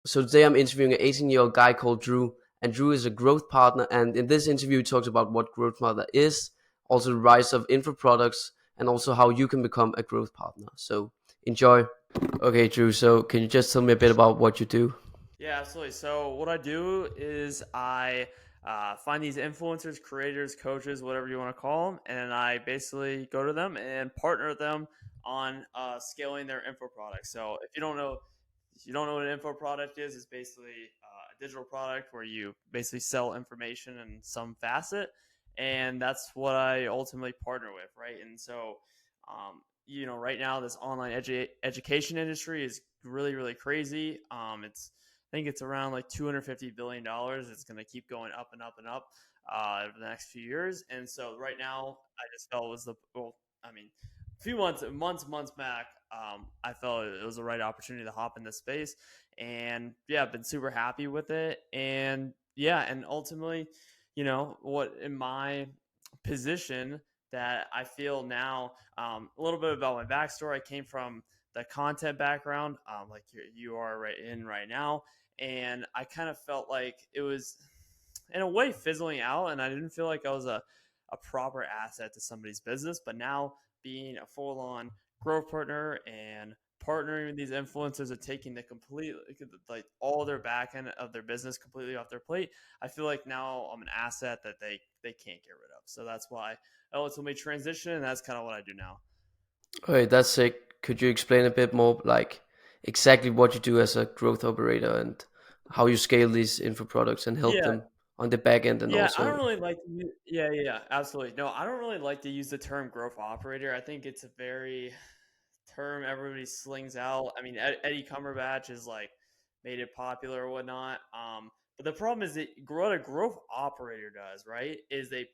So today I'm interviewing an 18-year-old guy called Drew, and Drew is a growth partner. And in this interview, he talks about what growth partner is, also the rise of info products, and also how you can become a growth partner. So enjoy. Okay, Drew. So can you just tell me a bit about what you do? Yeah, absolutely. So what I do is I find these influencers, creators, coaches, whatever you want to call them, and I basically go to them and partner with them on scaling their info products. So if you don't know what an info product is, it's basically a digital product where you basically sell information in some facet, and that's what I ultimately partner with, right? And so, right now this online education industry is really, really crazy. I think it's around like $250 billion. It's going to keep going up and up and up over the next few years. And so right now, I just felt it was I mean, a few months back, I felt it was the right opportunity to hop in this space. And yeah, I've been super happy with it. And yeah, and ultimately, what in my position that I feel now, a little bit about my backstory. I came from the content background, like you are right now, and I kind of felt like it was in a way fizzling out, and I didn't feel like I was a proper asset to somebody's business. But now being a full on growth partner and partnering with these influencers and taking the complete like all their back end of their business completely off their plate, I feel like now I'm an asset that they can't get rid of. So that's why I ultimately transition, and that's kind of what I do now. Okay, that's sick. Could you explain a bit more, like exactly what you do as a growth operator and how you scale these info products and help Yeah, them on the back end and yeah, I don't also. really like to use, yeah, absolutely. No, I don't really like to use the term growth operator. I think it's a very term everybody slings out. I mean, Eddie Cumberbatch is like made it popular or whatnot. But the problem is that what a growth operator does, right? Is they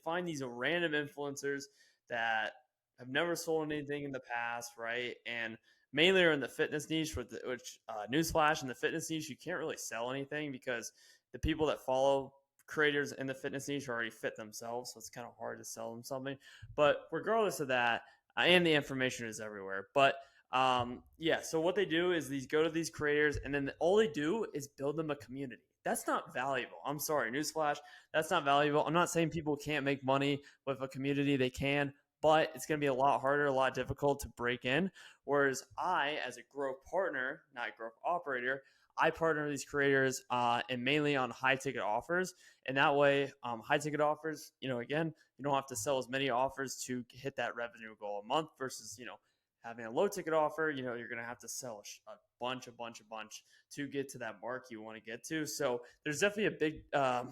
find these random influencers that have never sold anything in the past, right? And mainly are in the fitness niche, which newsflash, in the fitness niche you can't really sell anything because the people that follow creators in the fitness niche are already fit themselves, so it's kind of hard to sell them something. But regardless of that, and the information is everywhere. But yeah, so what they do is these go to these creators, and then all they do is build them a community. That's not valuable. I'm sorry, newsflash. That's not valuable. I'm not saying people can't make money with a community. They can, but it's going to be a lot harder, a lot difficult to break in. Whereas I, as a growth partner, not growth operator, I partner with these creators and mainly on high ticket offers. And that way, high ticket offers, again, you don't have to sell as many offers to hit that revenue goal a month versus, having a low ticket offer, you're going to have to sell a bunch to get to that mark you want to get to. So there's definitely a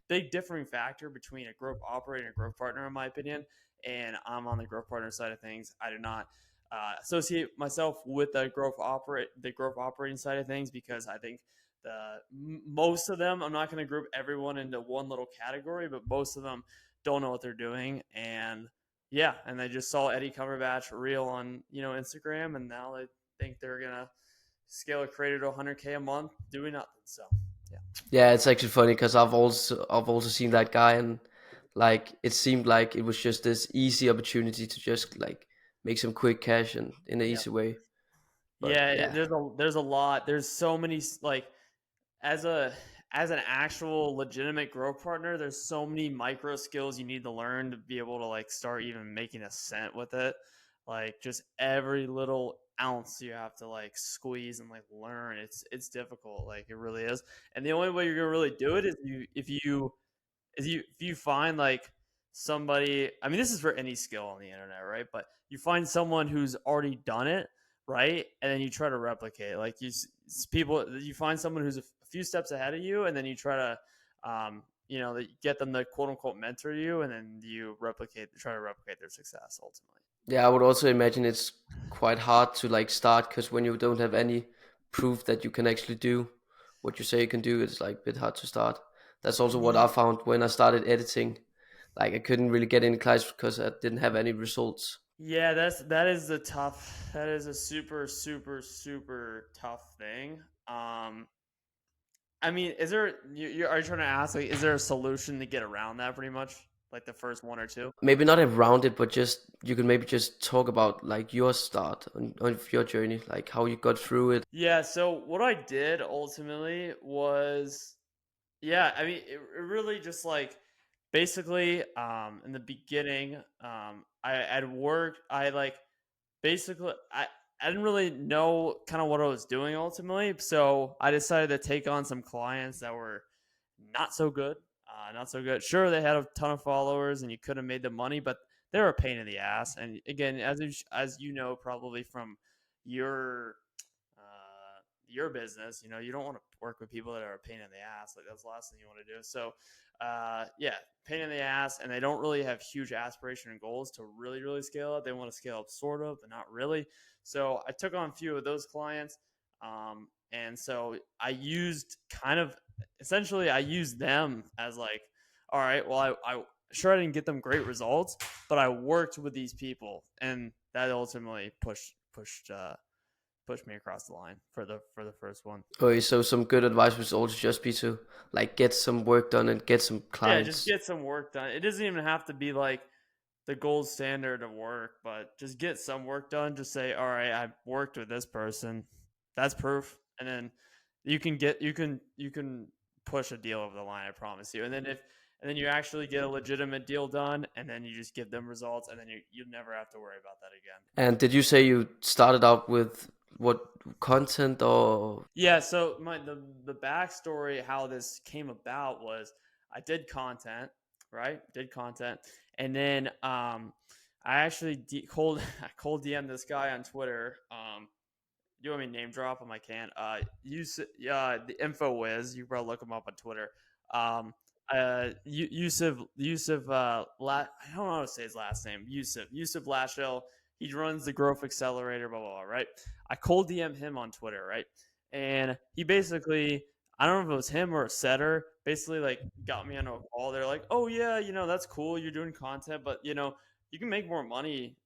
big differing factor between a growth operator and a growth partner, in my opinion. And I'm on the growth partner side of things. I do not associate myself with the growth operating side of things because I think most of them, I'm not going to group everyone into one little category, but most of them don't know what they're doing. And yeah, and they just saw Eddie Cumberbatch reel on Instagram, and now they think they're gonna scale a creator to 100K a month doing nothing. So yeah, Yeah, it's actually funny because I've also seen that guy, and like it seemed like it was just this easy opportunity to just like make some quick cash and in an yeah, easy way. But yeah. yeah, There's a lot. There's so many like as a as an actual legitimate growth partner, there's so many micro skills you need to learn to be able to like start even making a cent with it. Like just every little ounce you have to like squeeze and like learn. It's difficult. Like it really is. And the only way you're gonna really do it is if you find like somebody. I mean, this is for any skill on the internet, right? But you find someone who's already done it, right? And then you try to replicate. Like people, you find someone who's a few steps ahead of you, and then you try to, get them to quote unquote mentor you, and then you try to replicate their success ultimately. yeah, I would also imagine it's quite hard to like start because when you don't have any proof that you can actually do what you say you can do, it's like a bit hard to start. That's also what I found when I started editing. Like I couldn't really get any clients because I didn't have any results. Yeah, that is a super super tough thing. I mean, are you trying to ask like is there a solution to get around that pretty much? like the first one or two? Maybe not around it, but just you can maybe just talk about like your start on your journey, like how you got through it. Yeah, so what I did ultimately was, yeah, I mean, it really just like basically in the beginning, I'd worked, I like basically I didn't really know kind of what I was doing ultimately, so I decided to take on some clients that were not so good. Not so good. Sure, they had a ton of followers, and you could have made them money, but they were a pain in the ass. And again, as you know, probably from your your business, you know, you don't want to work with people that are a pain in the ass. Like that's the last thing you want to do. So, yeah, pain in the ass, and they don't really have huge aspiration and goals to really scale up. They want to scale up sort of, but not really. So I took on a few of those clients, and so I used kind of essentially I used them as like, all right, well, I sure I didn't get them great results, but I worked with these people, and that ultimately pushed me across the line for the first one. Okay, so some good advice would also just be to like get some work done and get some Yeah, just clients. get some work done. It doesn't even have to be like the gold standard of work, but just get some work done. Just say, all right, I worked with this person. That's proof. And then you can push a deal over the line, I promise you. And then you actually get a legitimate deal done, and then you just give them results, and then you never have to worry about that again. And did you say you started out with what content or Yeah, so the backstory how this came about was I did content, right? Did content, and then I actually I cold DM this guy on Twitter. Do you want me to name drop him? I can. Use the info whiz. You can probably look him up on Twitter. Um, Yusuf I don't know how to say his last name. Yusuf Lashel. He runs the Growth Accelerator. Blah blah blah. Right. I cold DM him on Twitter. Right, and he basically, I don't know if it was him or a setter, basically like got me on a call. They're like, oh yeah, you know that's cool. You're doing content, but you know you can make more money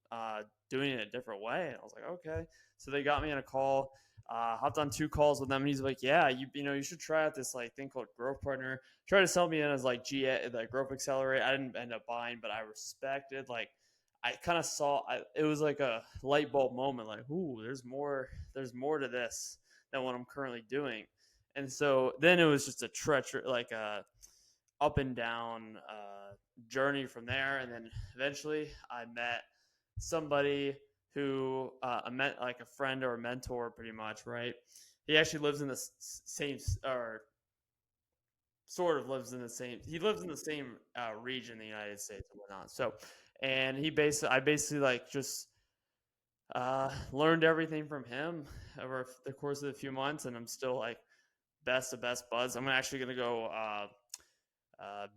doing it a different way. And I was like, okay. So they got me on a call. Hopped on 2 calls with them. And he's like, yeah, you know, you should try out this like thing called Growth Partner. Try to sell me in as like the Growth Accelerate. I didn't end up buying, but I respected like I kind of saw it was like a light bulb moment. Like, ooh, there's more to this than what I'm currently doing. And so then it was just a treacherous, like a up and down journey from there. And then eventually I met somebody who met like a friend or a mentor, pretty much, right? He actually lives in the same, or sort of lives in the same. He lives in the same region in the United States and whatnot. So, and I basically like just learned everything from him over the course of a few months, and I'm still like best of best buds. I'm actually gonna go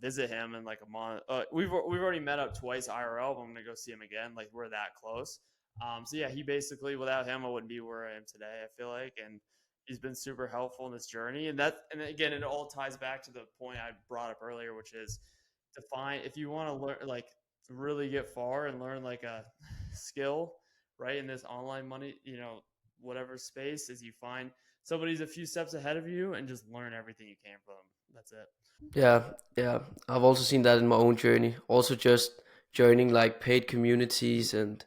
visit him in like a month. We've already met up twice IRL, but I'm gonna go see him again. Like we're that close. So yeah, he basically, without him I wouldn't be where I am today, I feel like, and he's been super helpful in this journey. And again, it all ties back to the point I brought up earlier, which is define if you want to learn like really get far and learn like a skill, right, in this online money, you know, whatever space, is you find somebody's a few steps ahead of you and just learn everything you can from them. That's it. yeah, yeah. I've also seen that in my own journey. Also just joining like paid communities and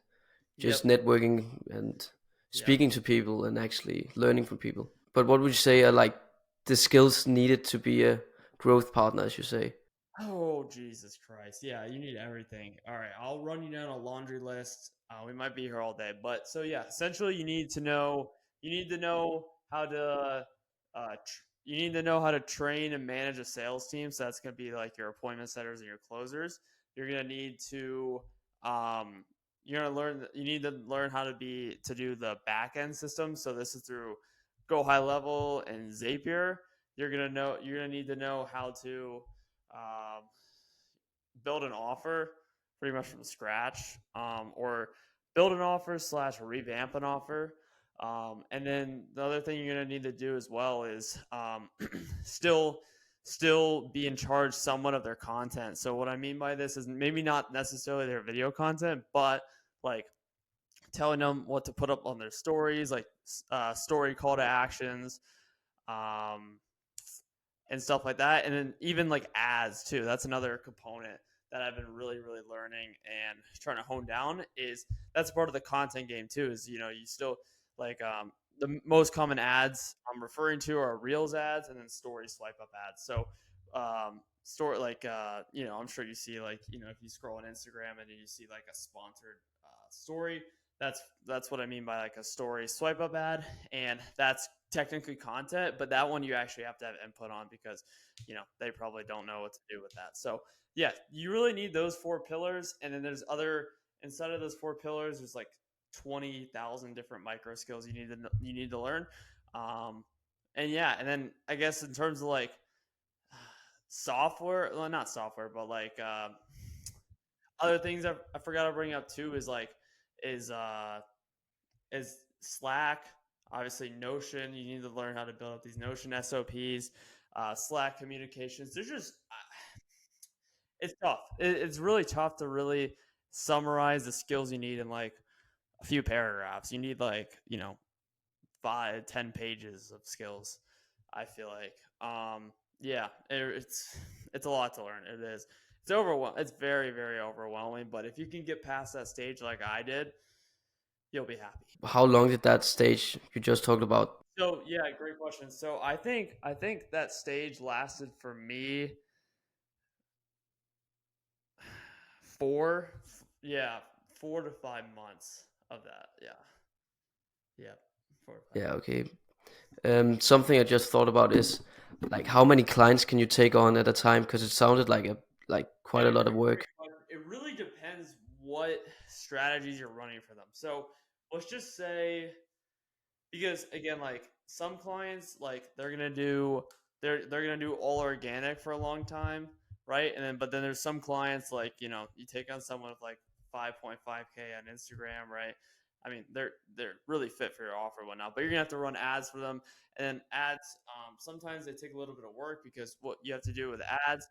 Yep. just networking and Yep. speaking to people and actually learning from people. But what would you say are like the skills needed to be a growth partner, as you say? Oh, Jesus Christ. Yeah, you need everything. All right, I'll run you down a laundry list. We might be here all day. But so yeah, essentially you need to know how to you need to know how to train and manage a sales team. So that's going to be like your appointment setters and your closers. You're going to need to um you need to learn how to do the back end system. So this is through Go High Level and Zapier. You're gonna need to know how to um, build an offer pretty much from scratch, or build an offer slash revamp an offer. And then the other thing you're going to need to do as well is still still be in charge somewhat of their content. So what I mean by this is maybe not necessarily their video content, but like telling them what to put up on their stories, like story call to actions, um, and stuff like that. And then even like ads too. That's another component that I've been really learning and trying to hone down is that's part of the content game too. Is you still like the most common ads I'm referring to are Reels ads and then story swipe up ads. So store like I'm sure you see like if you scroll on Instagram and you see like a sponsored story, that's what I mean by like a story swipe up ad, and that's technically content, but that one you actually have to have input on because they probably don't know what to do with that. So yeah, you really need those four pillars, and then there's other inside of those four pillars. There's like 20,000 different micro skills you need to learn. Um, and yeah, and then I guess in terms of like software, well, not software, but like other things I forgot to bring up too is uh is Slack. Obviously, Notion. You need to learn how to build up these Notion SOPs. Slack communications. There's just it's tough. It's really tough to really summarize the skills you need in like a few paragraphs. You need like 5, 10 pages of skills. I feel like, yeah, it's a lot to learn. It is. It's overwhelming. It's very overwhelming. But if you can get past that stage like I did, you'll be happy. How long did that stage you just talked about? So yeah, great question. So I think that stage lasted for me four, yeah, 4 to 5 months of that. Yeah, 4 to 5 months. Yeah, okay. Something I just thought about is like how many clients can you take on at a time? Because it sounded like Yeah, quite a lot of great work. question. It really depends what strategies you're running for them. So let's just say because again, like some clients, like they're gonna do all organic for a long time, right? And then but then there's some clients like you take on someone with like 5.5K on Instagram, right? I mean they're really fit for your offer and whatnot, but you're gonna have to run ads for them, and then ads sometimes they take a little bit of work because what you have to do with ads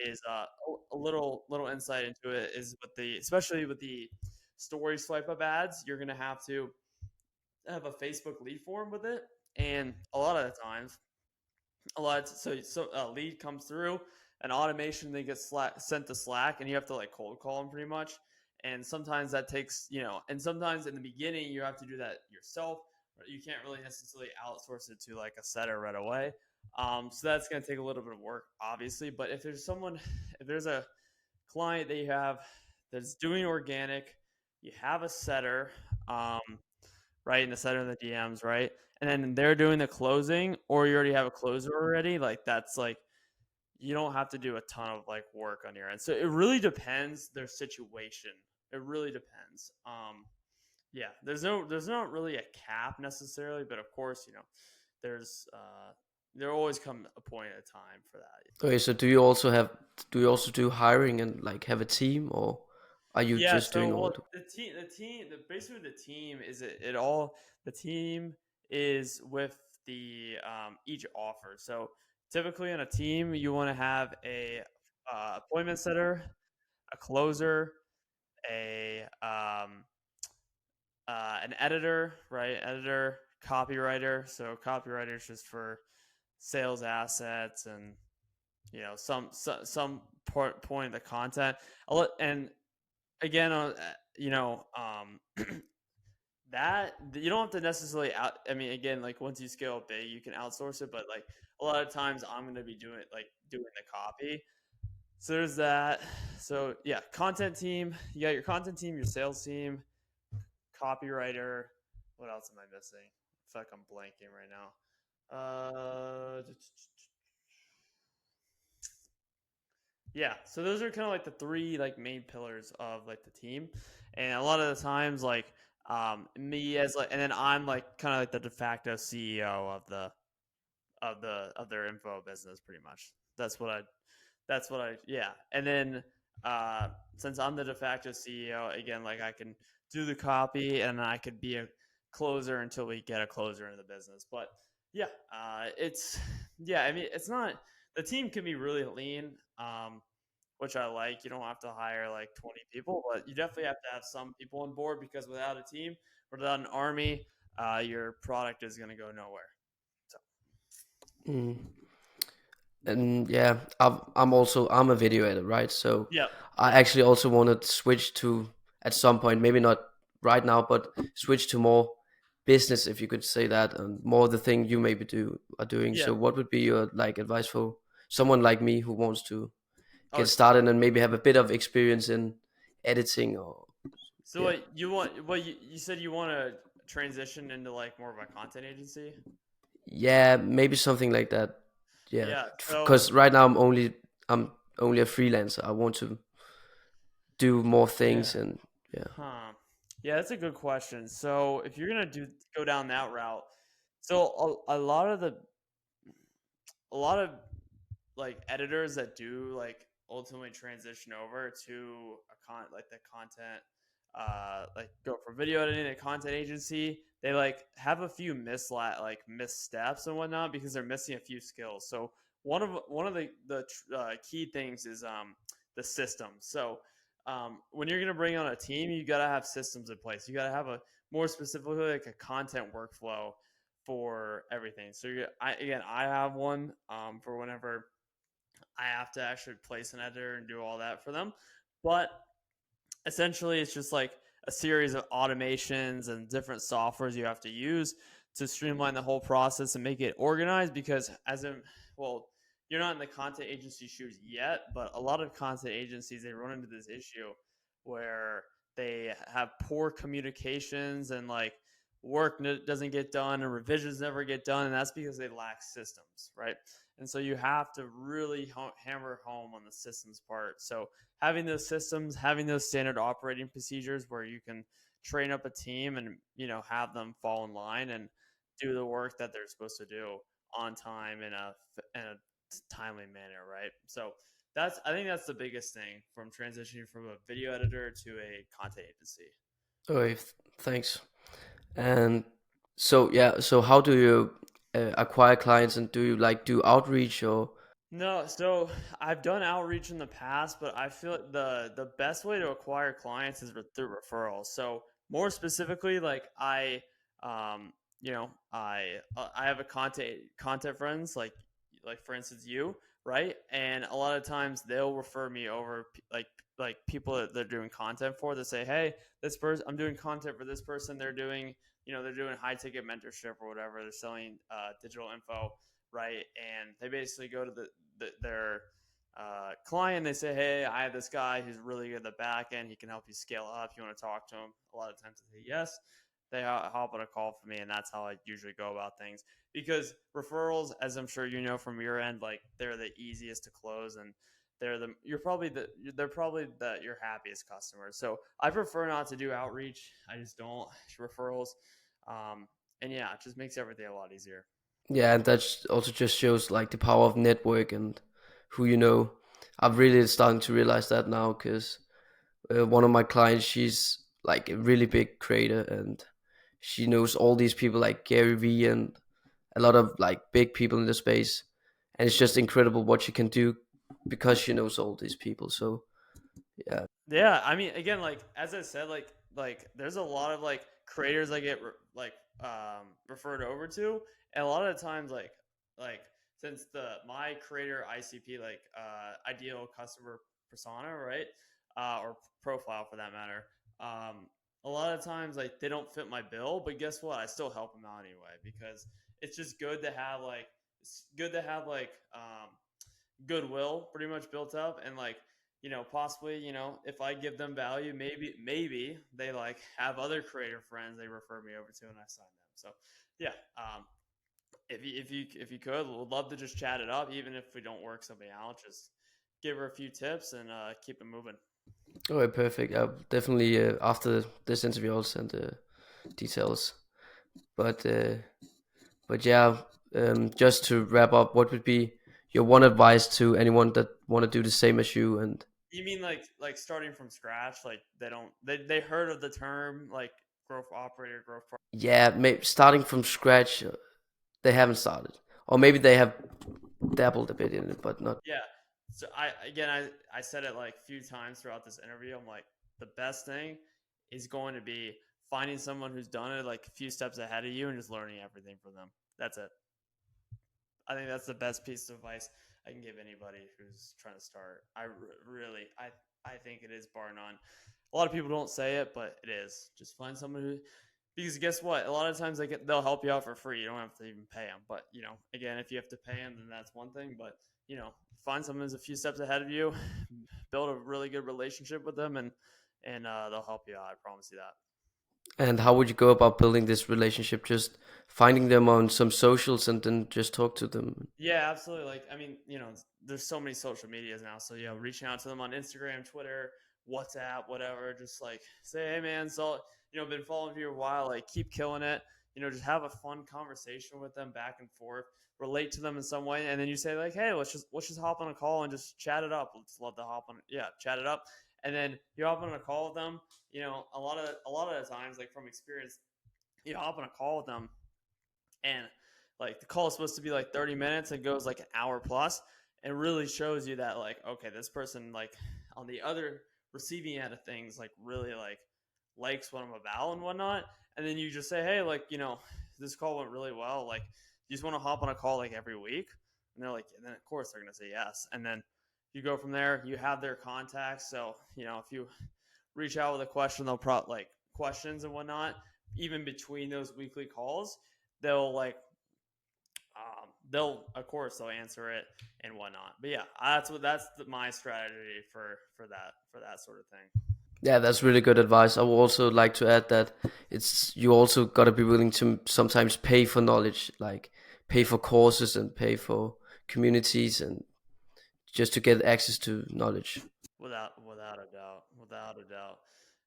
is a little insight into it is with the especially with the story swipe up ads, you're gonna have to have a Facebook lead form with it, and a lot of the times, so a lead comes through, an automation they get sent to Slack, and you have to like cold call them pretty much. And sometimes that takes and sometimes in the beginning you have to do that yourself. You can't really necessarily outsource it to like a setter right away. So that's going to take a little bit of work, obviously. But if there's a client that you have that's doing organic, you have a setter. Right? In the center of the DMs, right? And then they're doing the closing, or you already have a closer already. Like that's like you don't have to do a ton of like work on your end. So it really depends their situation. It really depends. Yeah, there's not really a cap necessarily, but of course, there's there always come a point at a time for that. Okay, so do you also do hiring and like have a team, or are you Yeah, just so doing all well, the? basically the team is it all the team is with the each offer. So typically on a team, you want to have a appointment setter, a closer, a an editor, right? Editor, copywriter. So copywriter is just for sales assets and some point of the content. And again, that you don't have to necessarily out. I mean, again, like once you scale big, you can outsource it, but like a lot of times, I'm going to be doing the copy. So there's that. So yeah, content team. You got your content team, your sales team, copywriter. What else am I missing? I feel like I'm blanking right now. Yeah, so those are kind of like the three like main pillars of like the team, and a lot of the times like me as like, and then I'm like kind of like the de facto CEO of their info business, pretty much. That's what I yeah, and then since I'm the de facto CEO again, like I can do the copy and I could be a closer until we get a closer in the business, but yeah, it's yeah, I mean it's not the team can be really lean. Which I like. You don't have to hire like 20 people, but you definitely have to have some people on board because without a team, without an army, your product is going to go nowhere. So, Mm. And yeah, I'm a video editor, right? So Yep. I actually also want to switch to, at some point, maybe not right now, but switch to more business, if you could say that, and more the thing you maybe are doing. Yeah. So what would be your like advice for someone like me who wants to Oh, get started and maybe have a bit of experience in editing or so yeah. what you want? What you said you want to transition into like more of a content agency? Yeah, maybe something like that. Yeah, Yeah. So because right now I'm only a freelancer. I want to do more yeah. things and yeah. Huh. Yeah, that's a good question. So if you're gonna do go down that route, so a lot of like editors that do like ultimately transition over to like the content like go from video editing to content agency, they like have a few missteps and whatnot because they're missing a few skills. So one of the key things is the system. So when you're going to bring on a team, you got to have systems in place. You got to have a more specifically like a content workflow for everything. So I have one for whenever I have to actually place an editor and do all that for them. But essentially, it's just like a series of automations and different softwares you have to use to streamline the whole process and make it organized. Because well, you're not in the content agency shoes yet, but a lot of content agencies they run into this issue where they have poor communications and like work doesn't get done and revisions never get done, and that's because they lack systems, right? And so you have to really hammer home on the systems part. So having those systems, having those standard operating procedures where you can train up a team and have them fall in line and do the work that they're supposed to do on time in a timely manner, right? So I think that's the biggest thing from transitioning from a video editor to a content agency. Okay, thanks. And so yeah, so how do you acquire clients, and do you like do outreach or No, so I've done outreach in the past, but I feel the best way to acquire clients is through referrals. So more specifically, like I have a content friends like for instance you, right? And a lot of times they'll refer me over like people that they're doing content for. They say, hey, this person, I'm doing content for this person. They're doing high ticket mentorship or whatever. They're selling digital info, right? And they basically go to their client. They say, "Hey, I have this guy who's really good at the back end. He can help you scale up. You want to talk to him?" A lot of times they say yes. They hop on a call for me, and that's how I usually go about things. Because referrals, as I'm sure you know from your end, like they're the easiest to close, and they're probably your happiest customers. So I prefer not to do outreach. I just don't referrals, um, and yeah, it just makes everything a lot easier. yeah, and that also just shows like the power of network and who you know. I'm really starting to realize that now because one of my clients, she's like a really big creator, and she knows all these people like Gary Vee and a lot of like big people in the space, and it's just incredible what she can do because she knows all these people. So yeah. Yeah, I mean, again, like as I said, there's a lot of like creators I get referred over to, and a lot of the times like since the my creator ICP ideal customer persona, right, or profile for that matter, a lot of times like they don't fit my bill, but guess what? I still help them out anyway because it's just good to have goodwill pretty much built up and possibly if I give them value, maybe they like have other creator friends they refer me over to and I sign them. So yeah, if you could, would love to just chat it up even if we don't work something out. Just give her a few tips and keep it moving. All right, perfect. I'll definitely after this interview I'll send the details. But uh, but yeah, just to wrap up, what would be your one advice to anyone that want to do the same as you? And You mean starting from scratch? Like they heard of the term like growth operator, growth. yeah, maybe starting from scratch, they haven't started, or maybe they have dabbled a bit in it, but not. Yeah. So I said it like a few times throughout this interview. I'm like the best thing is going to be finding someone who's done it like a few steps ahead of you and just learning everything from them. That's it. I think that's the best piece of advice. I can give anybody who's trying to start. Really, I think it is bar none. A lot of people don't say it, but it is. Just find someone who, because guess what? A lot of times they'll help you out for free. You don't have to even pay them. But again, if you have to pay them, then that's one thing. But find someone who's a few steps ahead of you, build a really good relationship with them, and they'll help you out. I promise you that. And how would you go about building this relationship? Just finding them on some socials and then just talk to them. Yeah, absolutely. Like, I mean, there's so many social medias now. So, reaching out to them on Instagram, Twitter, WhatsApp, whatever. Just like say, hey, man, so, been following you a while. Like, keep killing it. Just have a fun conversation with them back and forth. Relate to them in some way, and then you say like, hey, let's just hop on a call and just chat it up. Let's love to hop on, yeah, chat it up, and then you hop on a call with them. A lot of the times, like from experience, you hop on a call with them and like the call is supposed to be like 30 minutes and goes like an hour plus, and really shows you that like, okay, this person like on the other receiving end of things like really like likes what I'm about and whatnot. And then you just say, hey, like, this call went really well, like, you just want to hop on a call like every week? And they're like, and then of course they're going to say yes. And then you go from there. You have their contacts, so if you reach out with a question, they'll like questions and whatnot, even between those weekly calls, they'll like they'll of course they'll answer it and whatnot. But yeah, my strategy for that sort of thing. Yeah, that's really good advice. I would also like to add that it's you also got to be willing to sometimes pay for knowledge, like pay for courses and pay for communities and just to get access to knowledge. Without a doubt, without a doubt.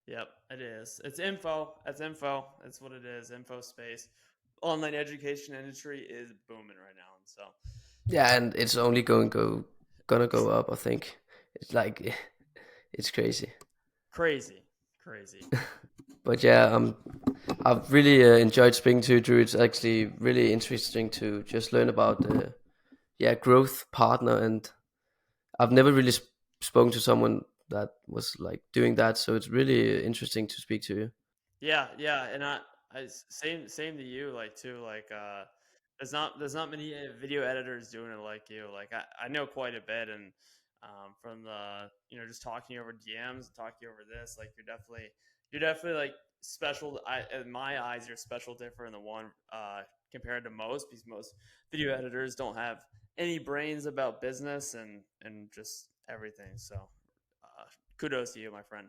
Yep, it is. It's info. That's info. That's what it is. Info space. Online education industry is booming right now, and so Yeah, and it's only gonna go up. I think it's like it's crazy. crazy, crazy. But yeah, I've really enjoyed speaking to you, Drew. It's actually really interesting to just learn about the growth partner, and I've never really spoken to someone that was like doing that. So it's really interesting to speak to you. Yeah, yeah, and same to you, like too, like there's not many video editors doing it like you. Like I know quite a bit, and from the just talking over DMs, talking over this, like you're definitely like special. In my eyes, you're special, different than one compared to most, because most video editors don't have any brains about business and just everything. So kudos to you, my friend.